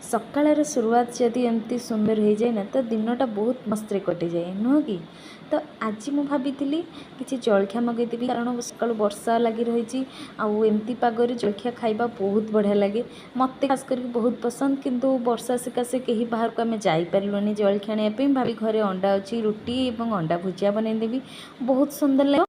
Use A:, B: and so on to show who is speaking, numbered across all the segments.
A: सकाळର शुरुआत जदि एमती सुंदर हो जाए ना तो दिनटा बहुत मस्ते कटि जाए नुह कि। तो आज मु भावी किसी जलखिया मगेदेवी कारण सका वर्षा लगी रही आमती पागरे जलखिया खाइबा बहुत बढ़िया लगे मत खास करके बहुत पसंद किंतु वर्षा सकाशे कहीं बाहर को आम जापरिलुनि जलखिया आने भावी घरे अंडा अच्छी रुटी और अंडा भुजिया बनईदेवी बहुत सुंदर लगे।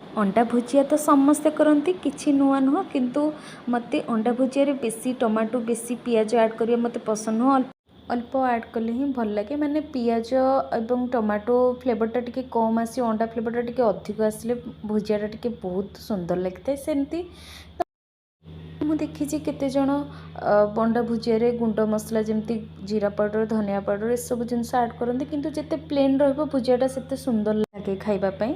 A: अंडा भुजिया तो समस्ते करती किसी नुआ नुह किंतु मते अंडा भुजिया बेसी टमाटो बेसी पियाज ऐड करिया मते पसंद नुह अल्प ऐड कले ही भल लगे माने पियाज एवं टमाटो फ्लेवरटा टिके कम आसी अंडा फ्लेवरटा टिके अधिक आसिले भुजियाटा टिके बहुत सुंदर लगता है सेमती। ମୁଁ ଦେଖିଛି କେତେ ଜଣ ବଣ୍ଡା ଭୁଜିଆରେ ଗୁଣ୍ଡ ମସଲା ଯେମିତି ଜିରା ପାଉଡ଼ର ଧନିଆ ପାଉଡ଼ର ଏସବୁ ଜିନିଷ ଆଡ଼୍ କରନ୍ତି କିନ୍ତୁ ଯେତେ ପ୍ଲେନ୍ ରହିବ ଭୁଜିଆଟା ସେତେ ସୁନ୍ଦର ଲାଗେ ଖାଇବା ପାଇଁ।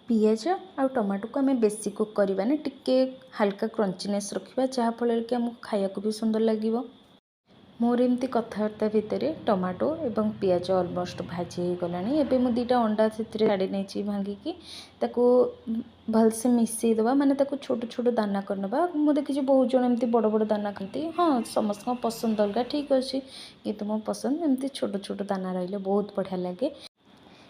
A: ପିଆଜ ଆଉ ଟମାଟୋକୁ ଆମେ ବେଶୀ କୁକ୍ କରିବାନି ଟିକେ ହାଲକା କ୍ରଞ୍ଚିନେସ୍ ରଖିବା ଯାହାଫଳରେ କି ଆମକୁ ଖାଇବାକୁ ବି ସୁନ୍ଦର ଲାଗିବ। मोर एमती कथबार्ता भितर टमाटो एवं पियाज ऑलमोस्ट भाजी हो गलानी। एबे मु दीटा अंडा से छाड़ी नहीं भांगिकी ताकू भलसे मिसईदबा माने ताकू छोट छोट दाना करनबा। मु देखी बहुत जन एमती बड़ बड़ दाना खाती हाँ समस्त पसंद अलग ठीक अच्छे किंतु मो पसंद एमती छोट छोट दाना रही बहुत बढ़िया लगे।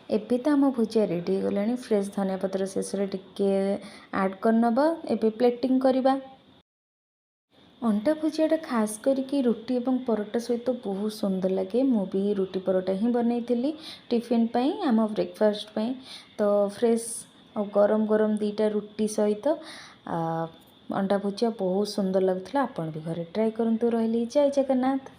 A: एबे तो आम भुजिया रेडी हो गलानी फ्रेश धनिया पत्र शेष टिके ऐड करनबा। एबे प्लेटिंग करवा। अंडा भुजियाटा खास करके रुटी और परोटा सहित बहुत सुंदर लगे मु भी रुटी परोटा ही बनई टिफिन पाई आम ब्रेकफास्ट पाई। तो फ्रेश और गरम गरम दीटा रुटी सहित अंडा भुजिया बहुत सुंदर लगुला। आपण भी घरे ट्राए करंतु। रही जय जगन्नाथ।